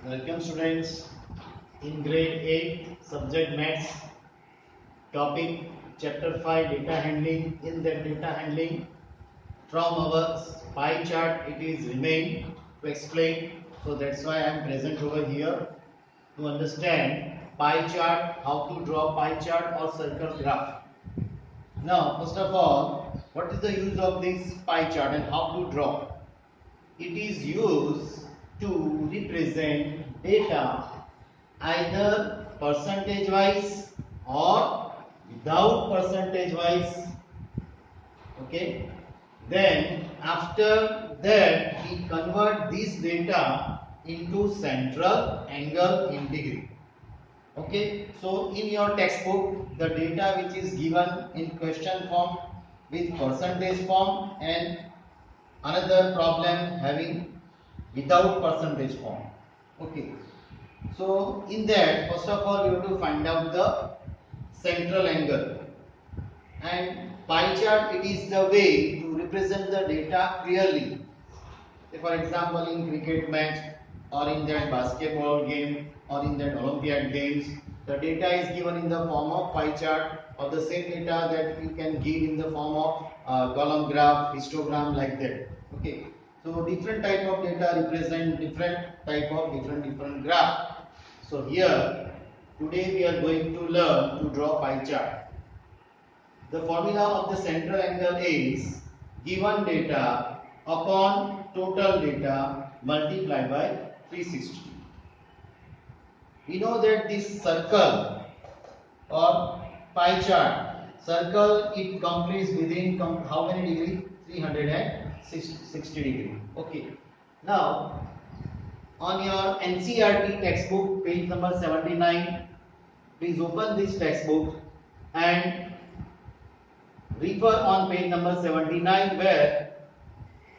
Welcome students in grade 8 subject maths topic chapter 5 data handling. In that data handling from our pie chart it is remain to explain, so that's why I am present over here to understand pie chart, how to draw pie chart or circle graph. Now first of all, what is the use of this pie chart and how to draw? It is used to represent data either percentage wise or without percentage wise. Okay, then after that we convert this data into central angle in degree. Okay, so in your textbook the data which is given in question form with percentage form and another problem having without percentage form. Okay, so in that first of all you have to find out the central angle, and pie chart it is the way to represent the data clearly. Say for example in cricket match or in that basketball game or in that Olympiad games, the data is given in the form of pie chart, or the same data that you can give in the form of column graph, histogram, like that. Okay, so different type of data represent different type of different graph. So here today we are going to learn to draw pie chart. The formula of the central angle is given data upon total data multiplied by 360. We know that this circle or pie chart, circle it completes within how many degree? 360 degree. Okay. Now on your NCERT textbook page number 79, please open this textbook and refer on page number 79 where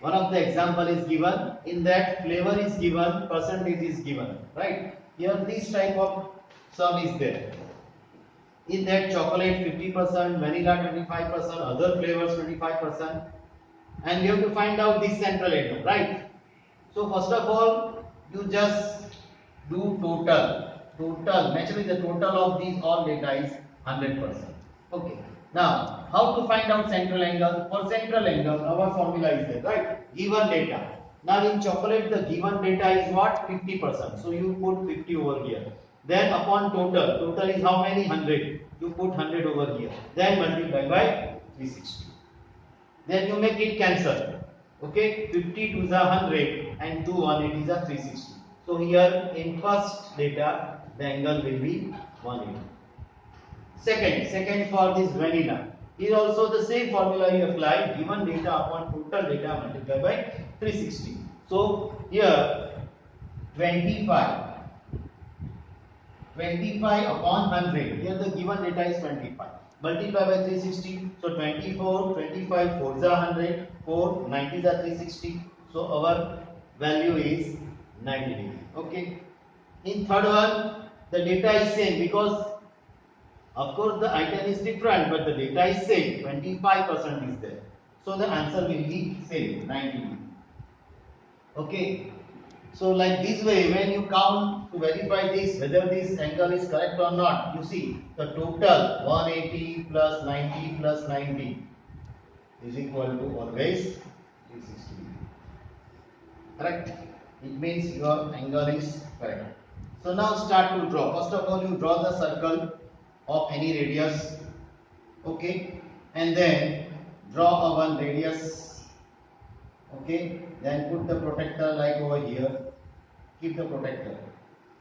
one of the example is given. In that flavor is given, percentage is given, right? Here this type of sum is there. In that chocolate 50%, vanilla 25%, other flavors 25%, and you have to find out this central angle, right? So first of all you just do total. Naturally the total of these all data is 100%. Okay, now how to find out central angle? For central angle our formula is there, right? Given data. Now in chocolate the given data is what? 50%, so you put 50 over here. Then upon total is how many? 100, you put 100 over here, then multiply by 360. Then you make it cancel. Okay, 50 to the 100 and 2 180 is a 360. So here in first data the angle will be 180. Second for this vanilla is also the same formula you apply, given data upon total data multiplied by 360. So here 25 upon 100, here the given data is 25, multiply by 360, so 24, 25, 4 is 100, 4, 90 is 360, so our value is 90 degree. Okay, in third one the data is same, because of course the item is different but the data is same, 25% is there, so the answer will be same, 90 degree. Okay, so like this way when you count to verify this whether this angle is correct or not, you see the total 180 plus 90 plus 90 is equal to always 360 degree. Correct? It means your angle is correct. So now start to draw. First of all you draw the circle of any radius. Okay, and then draw a one radius. Okay, then put the protector like over here. Keep the protector.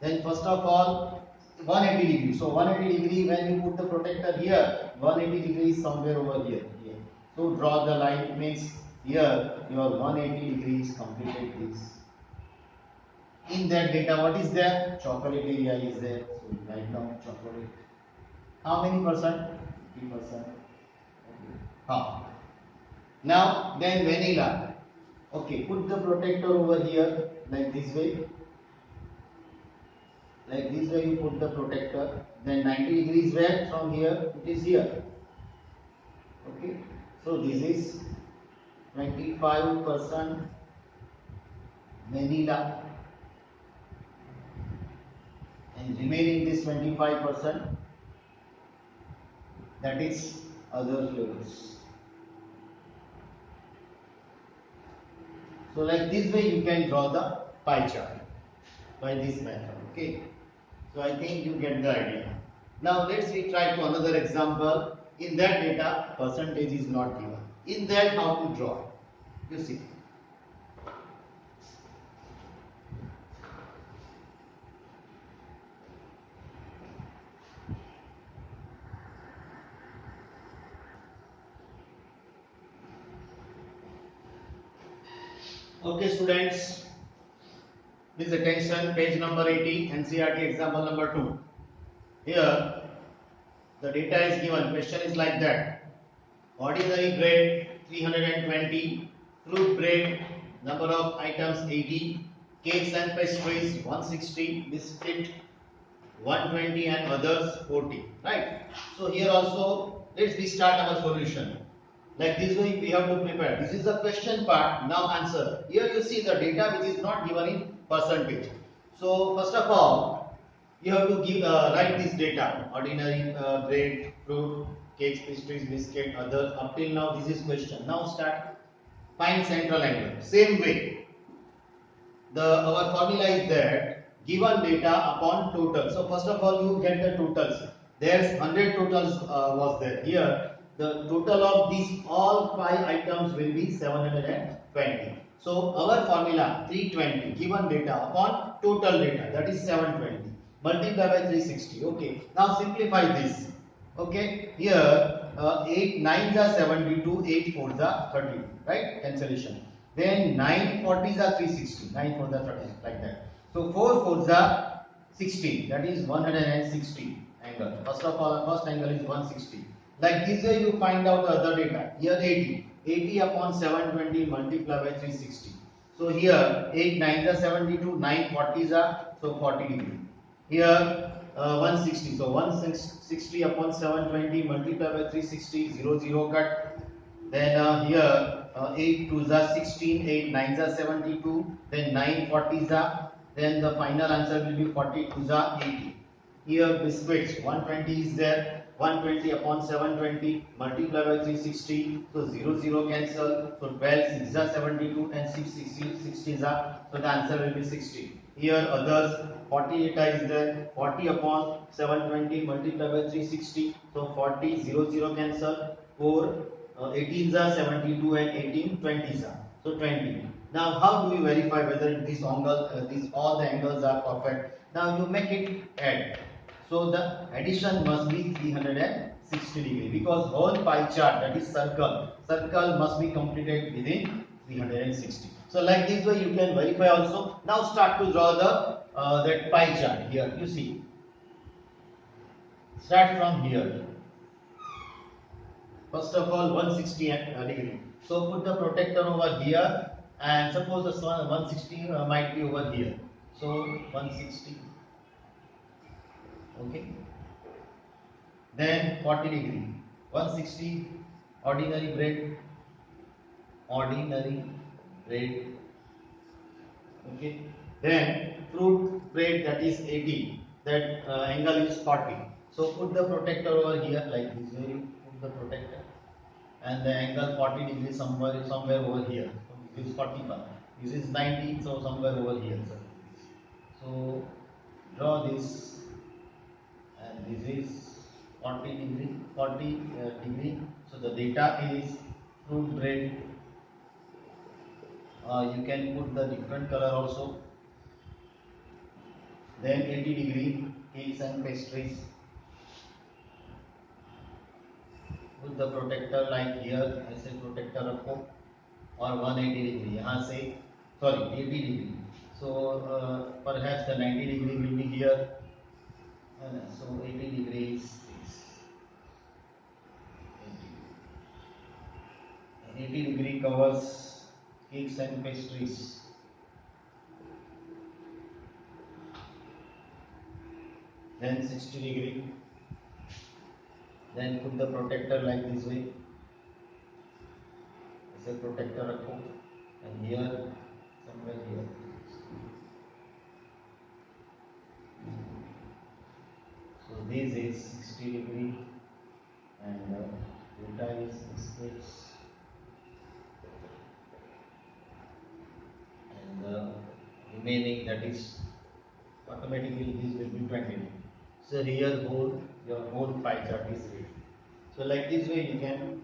Then first of all 180 degree. So 180 degree, when you put the protector here, 180 degree is somewhere over here. So draw the line, means here your 180 degrees completed this. In that data what is there? Chocolate area is there. So write down chocolate. How many percent? 50%. Okay. Half. Now then vanilla. Okay, put the protector over here like this way. Like this way you put the protector. Then 90 degrees where? From here it is here. Okay, so this is 25% vanilla. and remaining this 25%, that is other flavors. So like this way you can draw the pie chart by this method. Okay. So I think you get the idea. Now let's retry to another example. In that data, percentage is not given. In that, how to draw? You see. Okay, students. Please attention. Page number 80, NCERT example number 2. Here, the data is given. Question is like that. Ordinary bread 320, fruit bread number of items 80, cakes and pastries 160, biscuit 120 and others 40, right? So here also let's restart our solution. Like this way we have to prepare. This is the question part. Now answer. Here you see the data which is not given in percentage. So first of all, you have to give write this data. Ordinary bread, fruit, cakes, pastries, biscuit, others. Up till now this is question. Now start. Find central angle. Same way. Our formula is that given data upon total. So first of all you get the totals. There's 100 totals was there. Here the total of these all 5 items will be 720. So our formula 320 given data upon total data, that is 720 multiply by 360. Okay. Now simplify this. Okay. Here 8 9s are 72, 8 4s are 30. Right? Cancellation. Then 9 40s are 360. 9 4s are 30, like that. So 4 4s are 60. That is 160 angle. First of all, first angle is 160. Like this way you find out the other data. Here 80. 80 upon 720 multiply by 360. So here 8 9s are 72. 9 40s are so 40 degree. Here 160. So 160 upon 720 multiply by 360. 0 0 cut. Then here 8 2s are 16, 8 9s are 72, then 9 40s are, then the final answer will be 42s are 80. Here biscuits 120 is there, 120 upon 720 multiply by 360, so 0 0 cancel, so 12 6 are 72 and 6 60s are, so the answer will be 60. Here others 40 data is there, 40 upon 720 multiply by 360, so 40 0 0 cancel, 4 18s are 72 and 18 20s are, so 20. Now how do we verify whether this angle these all the angles are perfect? Now you make it add, so the addition must be 360 degree because whole pie chart, that is circle must be completed within 360. So like this way you can verify also. Now start to draw the that pie chart. Here you see, start from here. First of all 160 degree. So put the protector over here and suppose the sun 160 might be over here. So 160. Okay. Then 40 degree. 160 ordinary bread. Ordinary bread. Okay. Then fruit bread, that is 80. That angle is 40. So put the protector over here like this way. You put the protector. And the angle 40 degrees somewhere over here. So this is 45. This is 90, so somewhere over here. So draw this, and this is 40 degree. So the data is fruit bread. You can put the different color also. Then 80 degree cakes and pastries. Put the protector like here. I say protector रखो और 180 degree यहाँ से, sorry 80 degree. So perhaps the 90 degree will be here. So 80 degrees is 80 degree covers cakes and pastries. Then 60 degree. Then put the protector like this way. As a protector रखो and here somewhere here. this is 60 degree and theta is 6 and the remaining, that is automatically this will be 20. So here your whole pie chart is ready. So like this way you can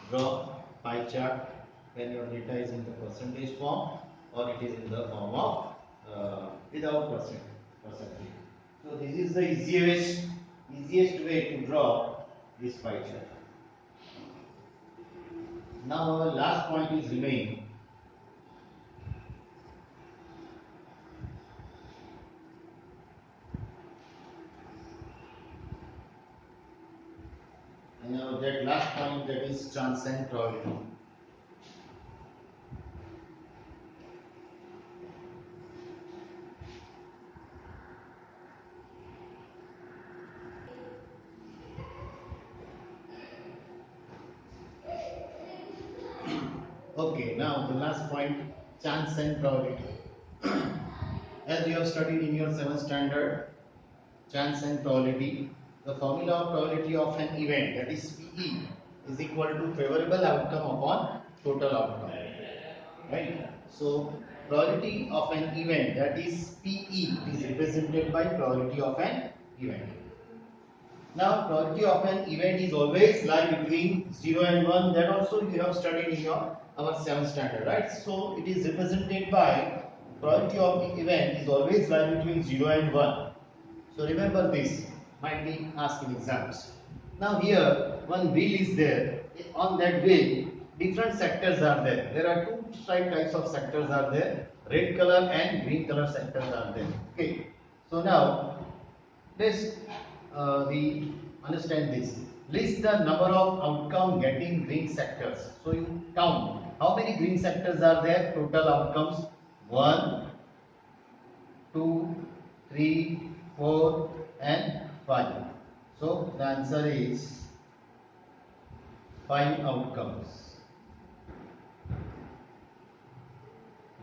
draw pie chart when your data is in the percentage form or it is in the form of without percentage. So this is the easiest way to draw this pie chart. Now our last point is remain. And now that last point, that is chance and probability. Okay, now the last point, chance and probability. As you have studied in your 7th standard, chance and probability, the formula of probability of an event, that is PE, is equal to favorable outcome upon total outcome. Right? So probability of an event, that is PE, is represented by probability of an event. Now probability of an event is always lie between 0 and 1. That also you have studied in your our 7th standard, right? So it is represented by probability of the event is always lie between 0 and 1. So remember this, might be asked in exams. Now here one wheel is there. On that wheel different sectors are there. There are two types of sectors are there. Red color and green color sectors are there. Okay. So now let's we understand this. List the number of outcome getting green sectors. So you count how many green sectors are there. Total outcomes 1, 2, 3, 4 and 5. So the answer is 5 outcomes.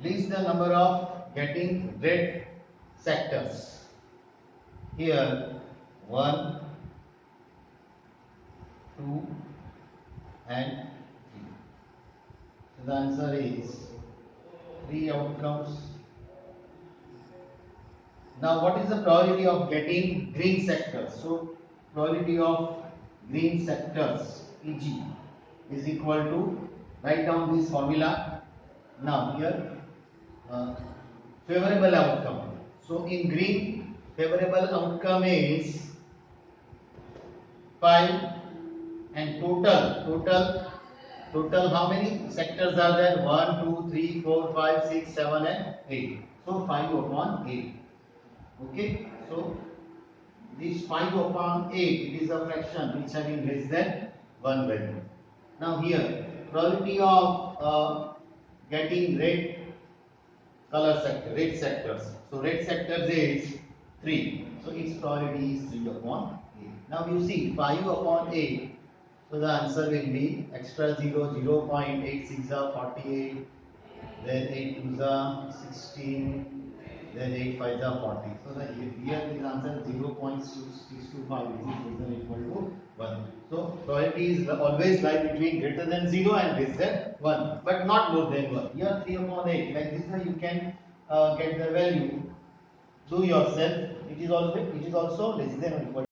List the number of getting red sectors. Here 1, 2 and 3. So the answer is 3 outcomes. Now what is the probability of getting green sectors? So probability of green sectors PG is equal to, write down this formula. Now here favorable outcome. So in green favorable outcome is 5 and total how many sectors are there? 1, 2, 3, 4, 5, 6, 7 and 8. So 5 upon 8. Okay, so this 5 upon 8, it is a fraction which having less than 1 value. Now here probability of getting red color sector, red sectors. So red sectors is 3. So its probability is 3 upon 8. Now you see 5 upon 8. So the answer will be extra 0, 0 0.86 are 48, then 8 2s are 16, then 8 5s are 40. So the here is answer 0.625, which is less than equal to 1. So probability is always lie between greater than 0 and less than 1, but not more than 1. Here 3 upon 8, like this way you can get the value. Do yourself. It is also less than or equal